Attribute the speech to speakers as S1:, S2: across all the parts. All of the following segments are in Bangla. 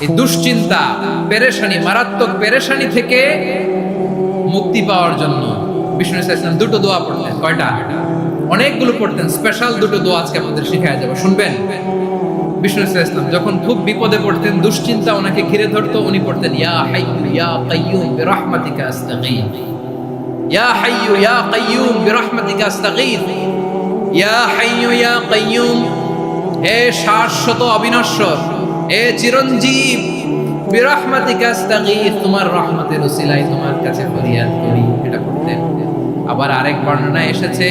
S1: এই দুশ্চিন্তা, পেরেশানি, মারাত্মক পেরেশানি থেকে মুক্তি পাওয়ার জন্য বিষ্ণু ইসলাম দুটো দোয়া পড়তেন। কয়টা? অনেকগুলো পড়তেন। স্পেশাল দুটো দোয়া আজকে আমাদের শিখায়া যাবে, শুনবেন। বিষ্ণু ইসলাম যখন খুব বিপদে পড়তেন, দুশ্চিন্তা ওনাকে ঘিরে ধরতো, উনি পড়তেন ইয়া হাইয়্যু ইয়া কাইয়্যুম বিরহমাতিকা আস্তাগীথ, ইয়া হাইয়্যু ইয়া কাইয়্যুম বিরহমাতিকা আস্তাগীথ, ইয়া হাইয়্যু ইয়া কাইয়্যুম, হে শাশ্বত অবিনশ্বর, হে চিরঞ্জীব, বিরহমাতিকা আস্তাগীথ, তোমার রহমতের উসিলায় তোমার কাছে ফরিয়াদ করি। এটা পড়তেন। আবার আরেক বর্ণনায় এসেছে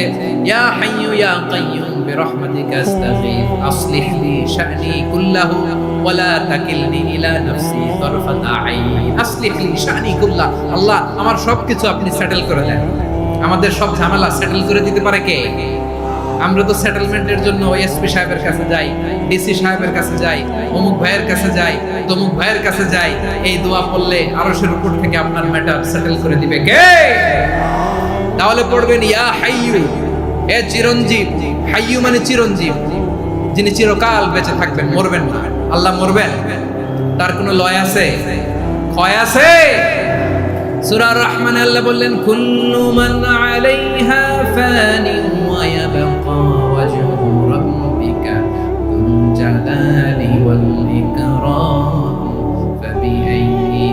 S1: ইয়া হাইয়্যু ইয়া কাইয়্যুম বিরহমাতিকা আস্তাগীথ আসলিহ লি শা'নি কুল্লাহু ওয়া লা তাকিলনি ইলা নাফসি তারফাতা আইন। আসলিহ লি শা'নি কুল্লাহ, আল্লাহ আমার সবকিছু আপনি সেটেল করে দেন। আমাদের সব ঝামেলা সেটেল করে দিতে পারে কে? আমরা তো সেটেলমেন্টের জন্য এসপি সাহেবের কাছে যাই, ডিসি সাহেবের কাছে যাই, অমুক ভাইয়ের কাছে যাই, তমুক ভাইয়ের কাছে যাই। এই দোয়া পড়লে আরশের উপর থেকে আপনার ম্যাটার সেটেল করে দিবে কে? তাহলে পড়বেন ইয়া হাইয়্যু, হে চিরঞ্জীব। হাইয়্যু মানে চিরঞ্জীব, যিনি চিরকাল বেঁচে থাকবেন, মরবেন না। আল্লাহ মরবেন? তার কোনো লয় আছে? ক্ষয় আছে? সূরা আর-রহমানে আল্লাহ বললেন কুল্লু মান আলাইহা ফানি ওয়া ইয়াবকা ওয়াজহু রাব্বিকা যুল জালালি ওয়াল ইকরাম ফাবিআইয়ি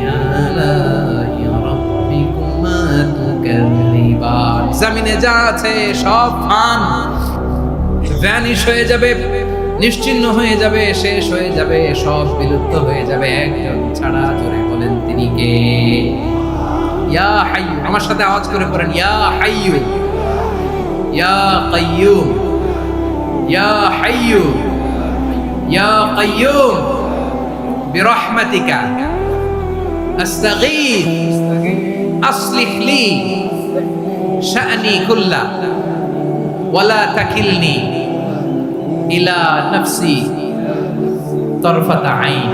S1: আলাই রাব্বিকুমা তুকাযযিবান। জমিনে যা আছে সব ফান, ভ্যানিশ হয়ে যাবে, নিশ্চিহ্ন হয়ে যাবে, শেষ হয়ে যাবে, সব বিলুপ্ত হয়ে যাবে, একজন ছাড়া। জোরে বলেন তিনি কে? ইয়া হাইয়্যু। আমার সাথে আওয়াজ করে পড়েন ইয়া হাইয়্যু ইয়া কাইয়্যুম ইয়া হাইয়্যু ইয়া কাইয়্যুম বিরহমাতিকা আস্তাগীথ আসলিহ লি শা'নি কুল্লা ওয়া লা তাকিলনি ইলা নাফসি তারফাতা আইন।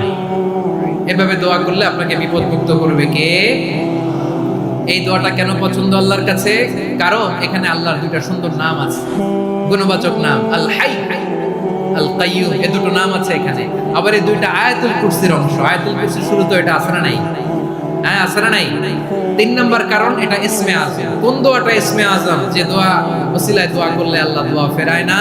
S1: এভাবে দোয়া করলে আপনাকে বিপদ মুক্ত করবে কে? এই দোয়াটা কেন পছন্দ আল্লাহর কাছে? কারণ এখানে আল্লাহর দুইটা সুন্দর নাম আছে, গুণবাচক নাম, আল হাই, আল কাইয়্যুম। এই দুটো নাম আছে এখানে। আবার এই দুইটা আয়াতুল কুরসির অংশ। আয়াতুল কুরসির শুরু তো এটা আছে না নাই? হ্যাঁ, আছে না নাই? 3 নাম্বার কারণ এটা ইসমে আযম। কোন দোয়াটা ইসমে আযম? যে দোয়া ওসিলায় দোয়া করলে আল্লাহ দোয়া ফেরায় না।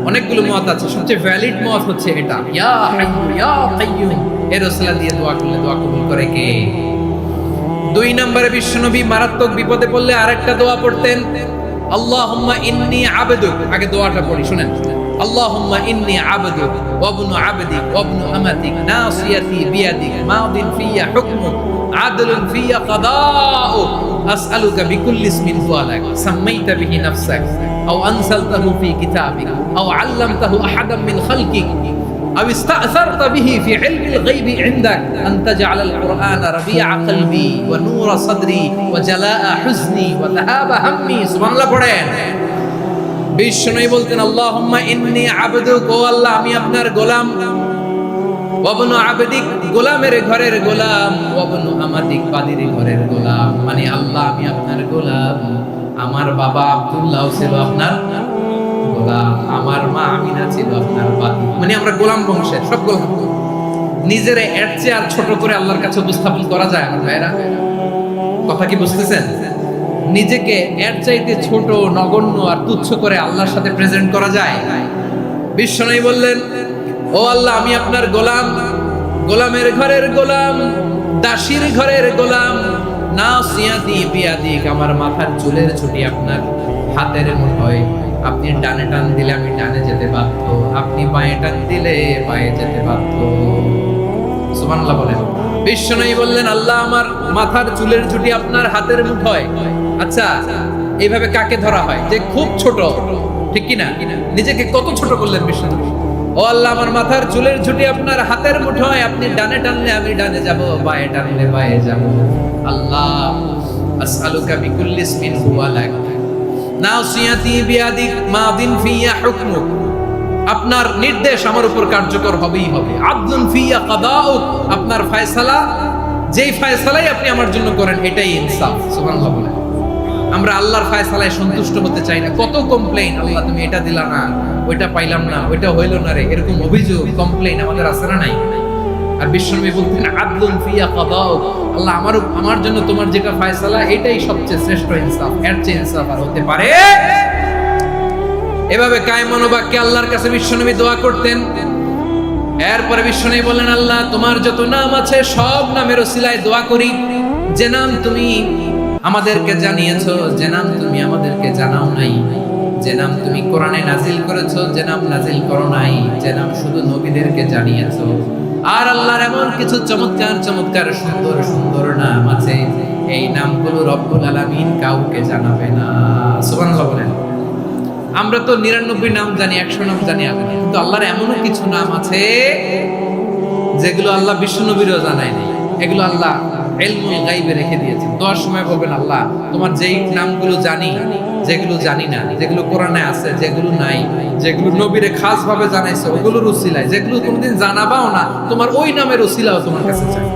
S1: অনেকগুলো মত আছে, সবচেয়ে ভ্যালিড মত হচ্ছে এটা, ইয়া হাইয়্যু ইয়া কাইয়্যুম। এর ওসিলা দিয়ে দোয়া করলে দোয়া কবুল করে কে? 2 নম্বরে বিশ্বনবী মারাত্মক বিপদে পড়লে আরেকটা দোয়া পড়তেন, আল্লাহুম্মা ইন্নী আবদুক। আগে দোয়াটা পড়ি, শুনেন। আল্লাহুম্মা ইন্নী আবদুক ওয়া ইবনু আবদিক ওয়া ইবনু আমাতিক নাসিয়াতি বিয়াদিক মাদিন ফিয়া হুকমুক আদলুন ফিয়া কাদাউক আসআলুকা বিকুল্লি ইসমিন হুয়া লাক সাম্মাইতা বিহি নাফসাক আও আনসালতাহু ফি কিতাবিক আও আল্লামতাহু আহাদাম মিন খালকিক أو استأثرت به في علم الغيب عندك أن تجعل القرآن ربيع قلبي ونور صدري وجلاء حزني وذهاب همي। سبحان الله পড়েন। বিশ্বনবী বলতেন আল্লাহুম্মা ইন্নী আবদুক, ও আল্লাহ আমি আপনার গোলাম, ওয়া ইবনু আবদিক, গোলামের ঘরের গোলাম, ওয়া ইবনু আমাতিক, বাদীর ঘরের গোলাম। মানে আল্লাহ আমি আপনার গোলাম। আমার বাবা আব্দুল্লাহ ছিল আপনার গোলাম, আমার মা আমিনা ছিল আপনার বাদী। মানে আমরা গোলাম বংশের, সব গোলাম। নিজের এর চেয়ে আর ছোট করে আল্লাহর কাছে উপস্থাপন করা যায় আমার ভাইরা? কথা কি বুঝতেছেন? নিজেকে এর চাইতে ছোট, নগণ্য আর তুচ্ছ করে আল্লাহর সাথে প্রেজেন্ট করা যায়? বিশ্বনবী বললেন ও আল্লাহ আমি আপনার গোলাম, গোলামের ঘরের গোলাম, দাসীর ঘরের গোলাম, নাসিয়াতি বিয়াদিক, আমার মাথার চুলের ছুটি আপনার হাতের মুঠোয়। আপনি ডানে টান দিলে আমি ডানে যেতে বাধ্য, আপনি বাঁয়ে টান দিলে বাঁয়ে যেতে বাধ্য। সুবহানাল্লাহ বলেন। বিশ্বনবী বললেন আল্লাহ আমার মাথার চুলের ঝুঁটি আপনার হাতের মুঠোয়। আচ্ছা, এইভাবে কাকে ধরা হয়? যে খুব ছোট, ঠিক কি না? নিজেকে কত ছোট করলেন বিশ্বনবী। ও আল্লাহ আমার মাথার চুলের ঝুঁটি আপনার হাতের মুঠোয়, আপনি ডানে টানলে আমি ডানে যাব, বাঁয়ে টানলে বাঁয়ে যাব। আল্লাহ আসআলুকা বিকুল্লি ইসমিন হুয়া লাক নাসিয়াতি বিয়াদিক মাদিন ফিয়া হুকমুক, আপনার নির্দেশ আমার উপর কার্যকর হবেই হবে। আদলুন ফিয়া কাদাউক, আপনার ফয়সালা, যেই ফয়সালাই আপনি আমার জন্য করেন এটাই ইনসাফ। সুবহানাল্লাহ বলেন। আমরা আল্লাহর ফয়সালায় সন্তুষ্ট হতে চাই না। কত কমপ্লেইন, আল্লাহ তুমি এটা দিলা না, ওইটা পাইলাম না, ওইটা হইল না রে, এরকম অভিযোগ, কমপ্লেইন আমাদের আছে না নাই? আর বিশ্বনবী বলতেন আদলুন ফিয়া কাদাউ, আল্লাহ আমার জন্য তোমার যেটা ফয়সালা এটাই সবচেয়ে শ্রেষ্ঠ ইনসাফ, এর চেয়ে ইনসাফ আর হতে পারে। এভাবে কায়েম মনোবাক্যে আল্লাহর কাছে বিশ্বনবী দোয়া করতেন। এরপরে বিশ্বনবী বললেন, আল্লাহ তোমার যত নাম আছে সব নামের ওসিলায় দোয়া করি, যে নাম তুমি আমাদেরকে জানিয়েছো, যে নাম তুমি আমাদেরকে জানাও নাই, যে নাম তুমি কোরআনে নাজিল করেছো, যে নাম নাজিল করো নাই, যে নাম শুধু নবীদেরকে জানিয়েছো। আর আল্লাহর এমন কিছু চমৎকার চমৎকার সুন্দর সুন্দর নাম আছে, এই নামগুলো রব্বুল আলামিন কাউকে জানাবে না। সুবহানাল্লাহ বলেন। আমরা তো 99 নাম জানি, 100 নাম জানি, কিন্তু আল্লাহর এমনও কিছু নাম আছে যেগুলো আল্লাহ বিশ্বনবীরও জানায় নাই। এগুলো আল্লাহ ইলমুল গায়বে রেখে দিয়েছেন। দোয়ার সময় বলবেন, আল্লাহ তোমার যেই নামগুলো জানি, যেগুলো জানি না, যেগুলো কোরআনে আছে, যেগুলো নাই, যেগুলো নবীরে খাস ভাবে জানাইছো ওগুলোর উসিলায়, যেগুলো কোনোদিন জানাবাও না তোমার ওই নামের উসিলাও তোমার কাছে চাই।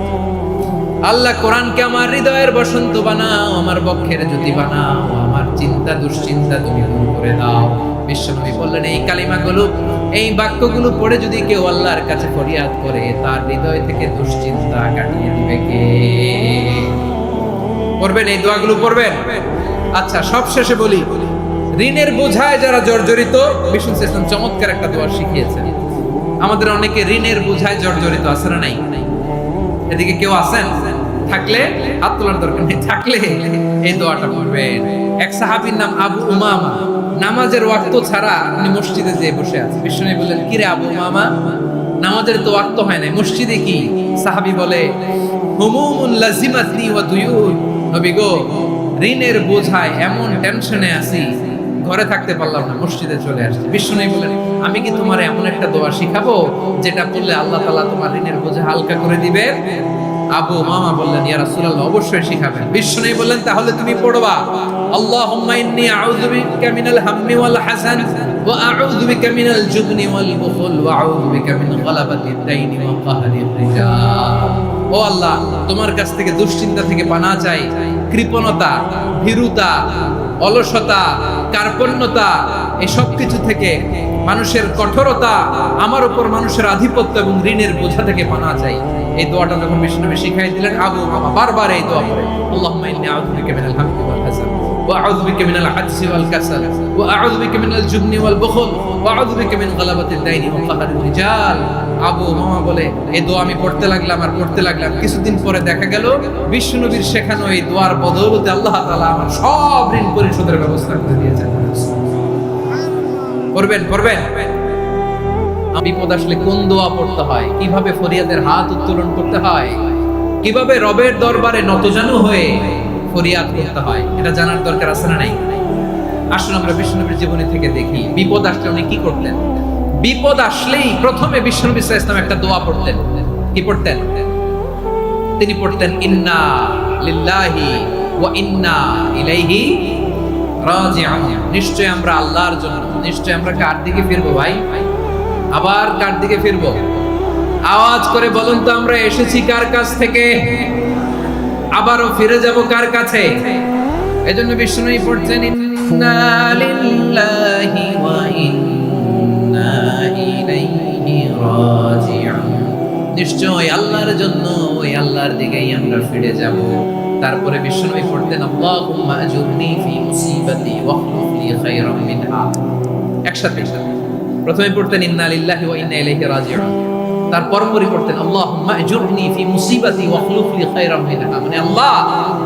S1: আল্লাহ কোরআনকে আমার হৃদয়ের বসন্ত বানাও, আমার বক্ষের জ্যোতি বানাও, আমার চিন্তা দুশ্চিন্তা তুমি দূর করে দাও। বিশ্বনবী বললেন, এই কালিমাগুলো, এই বাক্যগুলো পড়ে যদি কেউ আল্লাহর কাছে ফরিয়াদ করে, তার হৃদয় থেকে দুশ্চিন্তা কাটিয়ে দিবে কে? পড়বেন, এই দোয়াগুলো পড়বেন। আচ্ছা, সব শেষে বলি, ঋণের বোঝায় যারা জর্জরিত, বিষ্ণু ইসলাম চমৎকার একটা দোয়া শিখিয়েছেন। আমাদের অনেকে ঋণের বোঝায় জর্জরিত আছে না নাই? এদিকে কেউ আছেন? থাকলে হাত তোলার দরকার নেই, থাকলে এই দোয়াটা পড়বেন। এক সাহাবীর নাম আবু উমামা, নামাজের ওয়াক্ত ছাড়া উনি মসজিদে যেয়ে বসে আছে। বিষ্ণু বললেন, কি রে আবু উমামা, নামাজের তো ওয়াক্ত হয় না, মসজিদে কি? সাহাবী বলে, হুমুমুন লাজিমাতনি ওয়া দুয়ুন, নবী গো ঋণের বোঝায় এমন টেনশনে আছি, ঘরে থাকতে পারলাম না, মসজিদে চলে আসছি। বিষ্ণু বললেন, আমি কি তোমার এমন একটা দোয়া শিখাবো যেটা বললে আল্লাহ তাআলা তোমার ঋণের বোঝা হালকা করে দিবেন? আবু মামা বললেন, ইয়া রাসূলুল্লাহ, অবশ্যই শিখাবেন। বিষ্ণু বললেন, তাহলে তুমি পড়বা, আল্লাহুম্মা ইন্নী আউযু বিকা মিনাল হাম্মি ওয়াল হাসান ওয়া আউযু বিকা মিনাল জুবনি ওয়াল বুখল ওয়া আউযু বিকা মিন গালাবাতিদ দাইনি ওয়া কাহরির রিজাল। ও আল্লাহ, তোমার কাছ থেকে দুশ্চিন্তা থেকে পানাহ চাই, কৃপণতা, ভীরুতা, অলসতা, কার্পণ্যতা, এই সব কিছু থেকে, মানুষের কঠোরতা, আমার উপর মানুষের আধিপত্য এবং ঋণের বোঝা থেকে পানাহ চাই। এই দোয়াটা যখন বিষ্ণু শিখাই দিলেন, আবু মামা বারবার এই দোয়া পড়ে, আল্লাহুম্মা ইন্নী আউযু বিকা মিনাল হাম্মি ওয়াল হাসান ওয়া আউযু বিকা মিনাল আজজি ওয়াল কাসাল ওয়া আউযু বিকা মিনাল জুবনি ওয়াল বুখল ওয়া আউযু বিকা মিন গালাবাতিদ দাইনি ওয়া কাহরির রিজাল। আবু মামা বলে, এই দোয়া আমি পড়তে লাগলাম আর পড়তে লাগলাম, কিছুদিন পরে দেখা গেল বিষ্ণুনবীর শেখানো এই দোয়ার বদৌলতে আল্লাহ তাআলা আমার সব ঋণ পরিশোধের ব্যবস্থা করে দিয়েছেন। পড়বেন, পড়বেন। বিপদ আসলে কোন দোয়া পড়তে হয়, কিভাবে ফরিয়াদের হাত উত্তোলন করতে হয়, কিভাবে রবের দরবারে নতজানু হয়ে ফরিয়াদ করতে হয়, এটা জানার দরকার আছে না নাই? আসলে আমরা বিশ্বনবীর জীবনী থেকে দেখি, বিপদ আসলে উনি কি করতেন। বিপদ আসলেই প্রথমে বিশ্বনবী সাল্লাল্লাহু আলাইহি ওয়াসাল্লাম একটা দোয়া পড়তেন। কি পড়তেন? তিনি পড়তেন, ইন্না লিল্লাহি ওয়া ইন্না ইলাইহি রাজিউন। নিশ্চয় আমরা আল্লাহর জন্য, নিশ্চয় আমরা কার দিকে ফিরবো ভাই? আবার কার দিকে ফিরবো? আওয়াজ করে বলুন তো, আমরা এসেছি কার কাছ থেকে, আবারও ফিরে যাব কার কাছে? এজন্য বিষ্ণুই পড়ছেন, ইন্না লিল্লাহি ওয়া ইন্না ইলাইহি রাজিউন। নিশ্চয় আল্লাহর জন্য, ওই আল্লাহর দিকেই আমরা ফিরে যাব। তারপরে বিষ্ণুই পড়তেন, আল্লাহুম্মা আজুরনি ফি মুসিবাতি ওয়াখলুফ লি খায়রাম মিনহা। একসাথে প্রথমে পড়তেন ইন্না লিল্লাহি ওয়া ইন্না ইলাইহি রাজিউন, তারপর পড়তেন আল্লাহুম্মা আজুরনি ফি মুসিবাতি ওয়াখলুফ লি খায়রাম মিনহা। মানে আল্লাহ,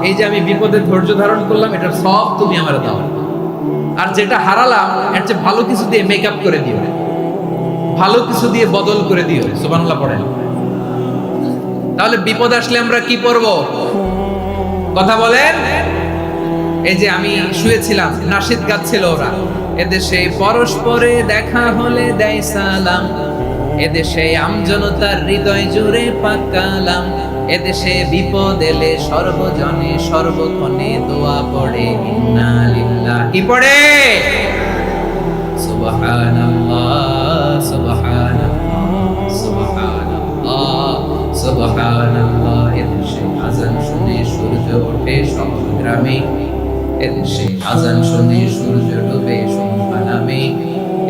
S1: এই যে আমি বিপদে ধৈর্য ধারণ করলাম, এটার সব তুমি আমারে দাও, আর যেটা হারালাম এর চেয়ে ভালো কিছু দিয়ে মেকআপ করে দিও, ভালো কিছু দিয়ে বদল করে দিও। সুবহানাল্লাহ পড়েন। তাহলে বিপদ আসলে আমরা কি পড়ব? কথা বলেন। এই যে আমি শুয়েছিলাম, নাশিদ গাচ্ছিল ওরা, এদেশে পরস্পরে দেখা হলে দেয় সালাম, এদেশে আমজনতার হৃদয় জুড়ে পাকালাম, এদেশে বিপদ এলে সর্বজনে সর্বক্ষণে দোয়া পড়ে ইন্না লিল্লাহি। কি পড়ে? সুবহানাল্লাহ সুবহানাল্লাহ সুবহানাল্লাহ সুবহানাল্লাহ। এদেশে আযান শুনে সূর্য ওঠে শহর গ্রামে, এদেশে আযান শুনে সূর্য ডুবে সন্ধ্যা নামে,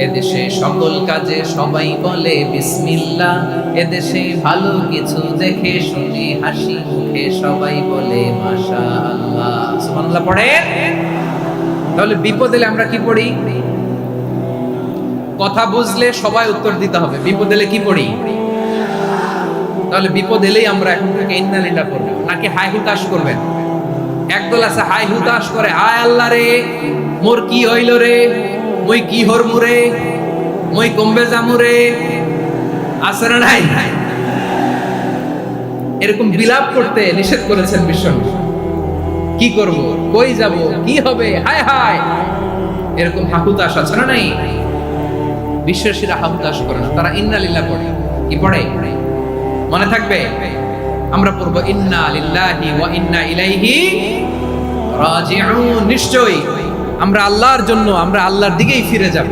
S1: এদেশে সকল কাজে সবাই বলে বিসমিল্লাহ, এদেশে ভালো কিছু দেখে শুনে হাসি মুখে সবাই বলে মাশাআল্লাহ। সুবহানাল্লাহ পড়ে। তাহলে বিপদ এলে আমরা কি পড়ি? কথা বুঝলে সবাই উত্তর দিতে হবে। বিপদ এলে কি পড়ি? তাহলে বিপদ এলেই আমরা এখন থেকে ইন্না লিল্লাহ পড়ব, নাকি হাই হুতাশ করবেন? একদল আছে হাই হুতাশ করে, আয় আল্লাহ রে মোর কি হইল রে, মই কি হরমু রে, মই কমবে জামু রে, আছে না নাই? এরকম বিলাপ করতে নিষেধ করেছেন বিশ্বনবী। কি করব, কই যাব, কি হবে, হায় হায়, এরকম হাহুতাশ আছে না নাই? বিশ্বাসীরা হাহুতাশ করে না, তারা ইন্না লিল্লাহ পড়ে। কি পড়ে মনে থাকবে? আমরা পড়ব ইন্না লিল্লাহি ওয়া ইন্না ইলাইহি রাজিউন। নিশ্চয়ই আমরা আল্লাহর জন্য, আমরা আল্লাহর দিকেই ফিরে যাব।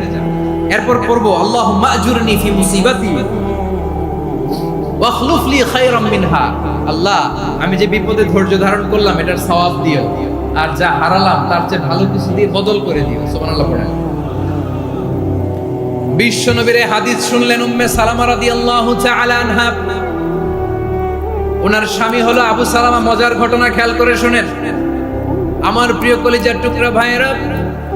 S1: এরপর পড়ব আল্লাহুম্মা আজুরনি ফি মুসিবাতি ওয়াখলুফ লি খায়রাম মিনহা। আল্লাহ, আমি যে বিপদে ধৈর্য ধারণ করলাম এটার সওয়াব দিও, আর যা হারালাম তার চেয়ে ভালো কিছু দিয়ে বদল করে দিও। সুবহানাল্লাহ পড়েন। বিশ্বনবীর হাদিস শুনলেন উম্মে সালামা রাদিয়াল্লাহু তাআলা আনহা। ওনার স্বামী হলো আবু সালামা। মজার ঘটনা খেয়াল করে শুনেন আমার প্রিয় কলিজার টুকরা ভাইয়েরা।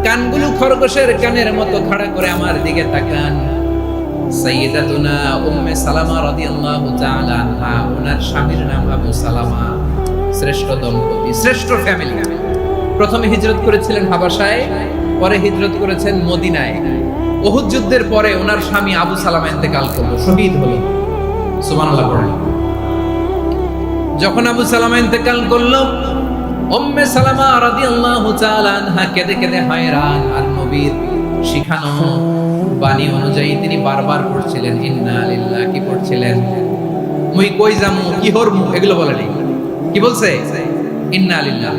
S1: কানগুলো খরগোশের কানের মতো খাড়া করে আমার দিকে তাকান। সাইয়্যিদাতুনা উম্মে সালামা রাদিয়াল্লাহু তাআলা আনহা, ওনার স্বামীর নাম আবু সালামা। শ্রেষ্ঠ দম্পতি, শ্রেষ্ঠ ফ্যামিলি। প্রথমে হিজরত করেছিলেন হাবাসায়, পরে হিজরত করেছেন মদিনায়। উহুদ যুদ্ধের পরে ওনার স্বামী আবু সালামা ইন্তেকাল করলো, শহীদ হলো। সুবহানাল্লাহ পড়েন। যখন আবু সালামা ইন্তেকাল করলো, উম্মে সালামা রাদিয়াল্লাহু তাআলা আনহা কেঁদে কেঁদে হয়রান। আর নবীর শিখানো বাণী অনুযায়ী তিনি বারবার পড়ছিলেন ইন্না লিল্লাহ। কি পড়ছিলেন? মুই কই যামু, কি হরমু, এগুলো বলেনি। কি বলছে? ইন্না লিল্লাহ।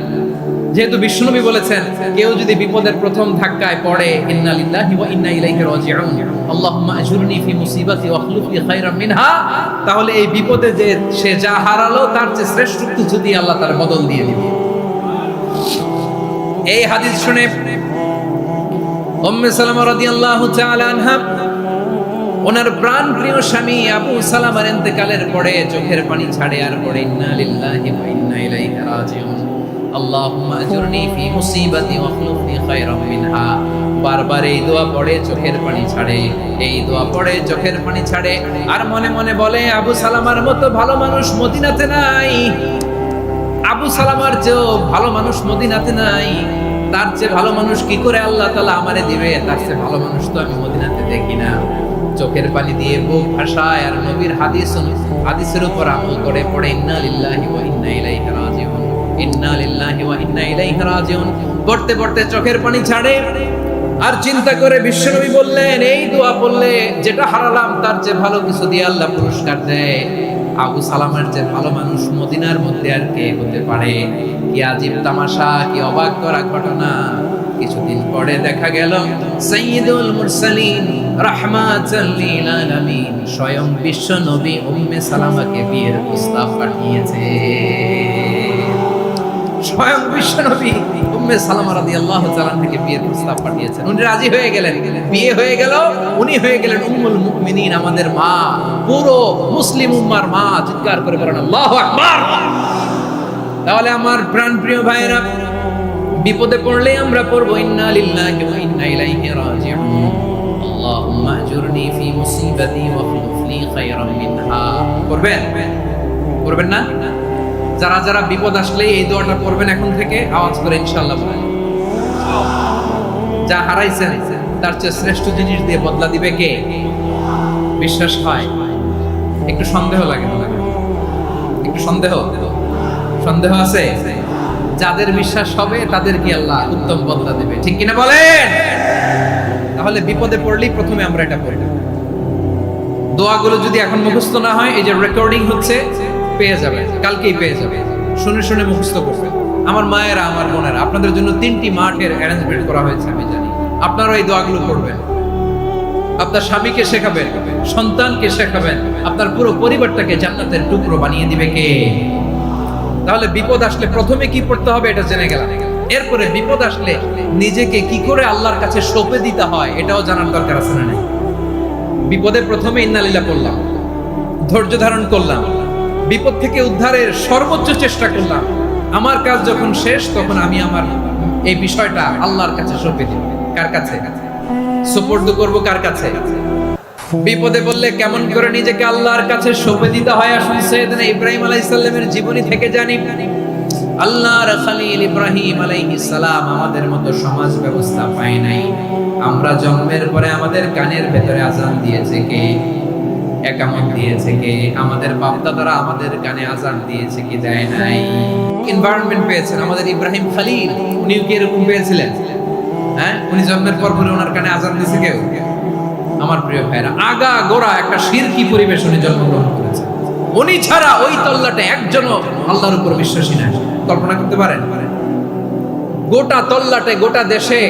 S1: যেহেতু বিশ্বনবী বলেছেন কেউ যদি বিপদের প্রথম ধাক্কায় পড়ে ইন্না লিল্লাহি ওয়া ইন্না ইলাইহি রাজিউন, আল্লাহুম্মা আজুরনি ফি মুসিবাতি ওয়াখলুফ লি খায়রাম মিনহা, তাহলে এই বিপদে যে সে যা হারালো তার চেয়ে শ্রেষ্ঠ কিছু দিয়ে আল্লাহ তার বদল দিয়ে দিবে। এই হাদিস শুনে উম্মে সালামা রাদিয়াল্লাহু তাআলা আনহা ওনার প্রাণ প্রিয় স্বামী আবু সালামার ইন্তেকালের পরে চোখের পানি ছাড়ে আর পড়ে ইন্না লিল্লাহি ওয়া ইন্না ইলাইহি রাজিউন, আল্লাহুম্মা আজুরনি ফি মুসিবাতি ওয়াখলুফ লি খায়রাম মিনহা। বারবার এই দোয়া পড়ে চোখের পানি ছাড়ে, এই দোয়া পড়ে চোখের পানি ছাড়ে, আর মনে মনে বলে আবু সালামার মতো ভালো মানুষ মদিনাতে নাই, আবু সালামার চেয়েও ভালো মানুষ মদিনাতে নাই, তার চেয়ে ভালো মানুষ কি করে আল্লাহ তাআলা আমারে দিবে, তার চেয়ে ভালো মানুষ তো আমি মদিনাতে দেখি না। চোখের পানি দিয়ে বুক ভাসায় আর নবীর হাদিসের উপর আমল করে পড়ে ইন্না লিল্লাহি ওয়া ইন্না ইলাইহি রাজিউন, ইন্না লিল্লাহি ওয়া ইন্না ইলাইহি রাজিউন। পড়তে পড়তে চোখের পানি ছাড়ে আর চিন্তা করে বিশ্বনবী বললেন এই দোয়া পড়লে যেটা হারালাম তার চেয়ে ভালো কিছু দিয়ে আল্লাহ পুরস্কার দেয়। আবু সালামার যে ভালো মানুষ মদিনার মধ্যে আর কে হতে পারে? কি আজীব তামাশা, কি অবাক করা ঘটনা। কিছুদিন পরে দেখা গেল সাইয়্যিদুল মুরসালিন রাহমাতাল লিল আলামিন স্বয়ং বিশ্ব নবী উম্মে সালামাকে বিয়ের প্রস্তাব পাঠিয়েছে। স্বয়ং বিশ্ব নবী উম্মে সালামা রাদিয়াল্লাহু তাআলা থেকে বিয়ের প্রস্তাব পাঠিয়েছেন। উনি রাজি হয়ে গেলেন, বিয়ে হয়ে গেল, উনি হয়ে গেলেন উম্মুল মুমিনিন, আমাদের মা, পুরো মুসলিম উম্মার মা। চিৎকার করে বলেন আল্লাহু আকবার। তাহলে আমার প্রাণ প্রিয় ভাইরা, বিপদে পড়লে আমরা পড়বো ইন্না লিল্লাহি ওয়া ইন্না ইলাইহি রাজিউন, আল্লাহুম্মা আজুরনি ফি মুসিবাতি ওয়াখলুফ লি খায়রাম মিনহা। পড়বেন? পড়বেন না? যারা যারা বিপদ আসলে এই দোয়াটা পড়বেন এখন থেকে আওয়াজ করে ইনশাআল্লাহ বলেন। যা হারাইছেন তার চেয়ে শ্রেষ্ঠ জিনিস দিয়ে বদলা দিবে কে? বিশ্বাস হয়? একটু সন্দেহ লাগে না? একটু সন্দেহ আছে? যাদের বিশ্বাস হবে তাদের কি আল্লাহ উত্তম বদলা দেবে, ঠিক কিনা বলেন? তাহলে বিপদে পড়লেই প্রথমে আমরা এটা পড়ি। দোয়াগুলো যদি এখন মুখস্থ না হয়, এই যে রেকর্ডিং হচ্ছে, পেয়ে যাবে, কালকেই পেয়ে যাবে। শুনে শুনে মুখস্থ করবেন। আমার মায়েরা, আমার বোনেরা, আপনাদের জন্য 3টি মাঠের অ্যারেঞ্জমেন্ট করা হয়েছে, আমি জানি। আপনারাও এই দোয়াগুলো করবেন, আপনার স্বামীকে শেখাবেন, সন্তানকে শেখাবেন, আপনার পুরো পরিবারটাকে জান্নাতের টুকরো বানিয়ে দিবে কে? তাহলে বিপদ আসলে প্রথমে কি পড়তে হবে এটা জেনে গেলাম। এরপরে বিপদ আসলে নিজেকে কি করে আল্লাহর কাছে সঁপে দিতে হয় এটাও জানার দরকার আছে না নাই? বিপদে প্রথমে ইন্নালিল্লাহ করলাম, ধৈর্য ধারণ করলাম, বিপদ থেকে উদ্ধারের সর্বোচ্চ চেষ্টা করলাম। আমার কাজ যখন শেষ তখন আমি আমার এই বিষয়টা আল্লাহর কাছে সঁপে দিব। কার কাছে সুপর্দ করব? কার কাছে? বিপদে বললে কেমন করে নিজেকে আল্লাহর কাছে সঁপে দিতে হয় আসুন সাইয়েদনা ইব্রাহিম আলাইহিস সালামের জীবনী থেকে জানি। আল্লাহর খলিল ইব্রাহিম আলাইহিস সালাম আমাদের মতো সমাজ ব্যবস্থা পায় নাই। আমরা জন্মের পরে আমাদের কানের ভেতরে আযান দিয়েছে কে? একামত দিয়েছে কে? আমাদের বাপ দাদারা আমাদের কানে আযান দিয়েছে কি? দেয় নাই। এনভায়রনমেন্ট পেয়েছেন আমাদের ইব্রাহিম খলিল, উনিও কি এরকম পেয়েছিলেন? হ্যাঁ, উনি জন্মের পর পরে ওনার কানে আযান দিয়েছে কেউ? আমার প্রিয় ভাইরা, আগা গোড়া একটা শিরকি পরিবেশ উনি জন্মগ্রহণ করেছেন। উনি ছাড়া ওই তল্লাটে একজনও আল্লাহর উপর বিশ্বাসী না। কল্পনা করতে পারেন? গোটা তল্লাটে গোটা দেশে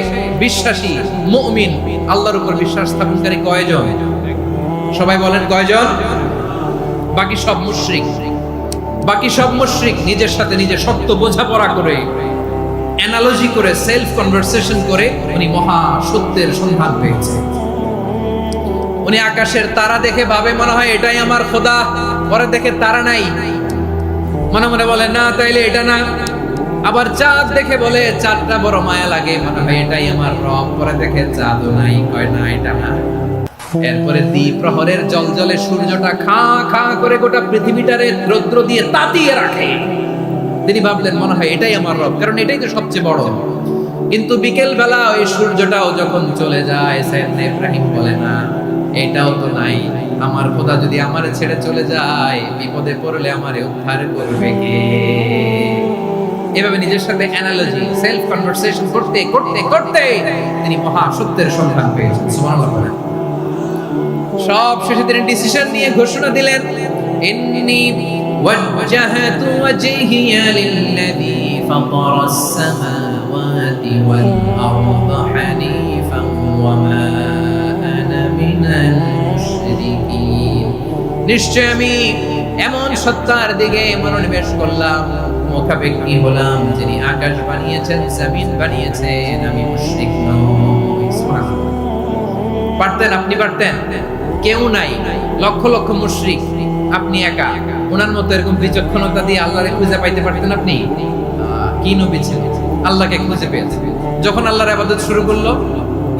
S1: বিশ্বাসী মুমিন আল্লাহর উপর বিশ্বাস স্থাপনকারী কয়জন? সবাই বলেন কয়জন? বাকি সব মুশরিক। বাকি সব মুশরিক নিজের সাথে নিজে সত্য বোঝাপড়া করে, অ্যানালজি করে, সেলফ কনভারসেশন করে উনি মহা সত্যের সন্ধান পেয়েছে। উনি আকাশের তারা দেখে ভাবে মনে হয় এটাই আমার খোদা, পরে দেখে তারা নাই, মনে মনে বলে না তাইলে এটা না। আবার চাঁদ দেখে বলে চাঁদটা বড় মায়া লাগে, মনে হয় এটাই আমার রব, পরে দেখে চাঁদও নাই, কয় না এটা না। এরপরে দ্বীপ প্রহরের জলজলে সূর্যটা খা খা করে গোটা পৃথিবীটারে রৌদ্র দিয়ে তাতিয়ে রাখে। তিনি ভাবলেন মনে হয় এটাই আমার রব, কারণ এটাই তো সবচেয়ে বড়। কিন্তু বিকেল বেলা ওই সূর্যটাও যখন চলে যায়, সাইয়েদনা ইব্রাহিম বলে না এটাও তো নাই, আমার খোদা যদি আমারে ছেড়ে চলে যায়, বিপদে পড়লে আমারে উদ্ধার করবে কে? এভাবে নিজের সাথে অ্যানালজি, সেলফ কনভারসেশন করতে করতে করতে তিনি মহা সত্যের সন্ধান পেয়েছেন। সুবহানাল্লাহ। সব শেষে তিনি ডিসিশন নিয়ে ঘোষণা দিলেন, ইন্নী ওয়াজ্জাহাতু ওয়াজহিয়া লিল্লাযী ফাতারাস সামাওয়াতি ওয়াল আরদা হানিফান ওয়া মা আনা মিনাল মুশরিকিন। নিশ্চয় আমি এমন সত্তার দিকে মনোনিবেশ করলাম, মুখাপেক্ষী হলাম, যিনি আকাশ বানিয়েছেন, জমিন বানিয়েছেন, আমি মুশরিক নই। সুবহানাল্লাহ। পারতেন, আপনি পারতেন? কেউ নাই, লক্ষ লক্ষ মুশরিক, আপনি একা। ওনার মতো এরকম বিচক্ষণতা দিয়ে আল্লাহরে খুঁজে পাইতে পারতেন আপনি? কি নবী ছিলেন, আল্লাহকে খুঁজে পেয়েছে। যখন আল্লাহর ইবাদত শুরু করলো,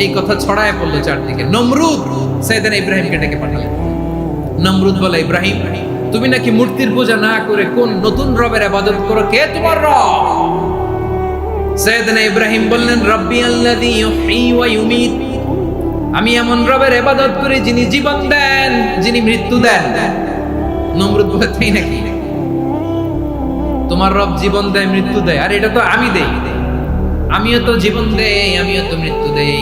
S1: এই কথা ছড়ায় পড়লো চারদিকে। নমরুদ সাইয়েদনা ইব্রাহিমকে ডেকে পাঠালেন। নমরুদ বলে, ইব্রাহিম তুমি নাকি মূর্তির পূজা না করে কোন নতুন রবের ইবাদত করো, কে তোমার রব? সাইয়েদনা ইব্রাহিম বললেন, রব্বি আল্লাযী ইউহয়ী ওয়া ইউমীত, আমি এমন রবের ইবাদত করি যিনি জীবন দেন, যিনি মৃত্যু দেন। নমরুদ বলে, তাই নাকি? তোমার রব জীবন দেয়, মৃত্যু দেয়, আর এটা তো আমি দেই। আমিও তো জীবন দেই, আমিও তো মৃত্যু দেই।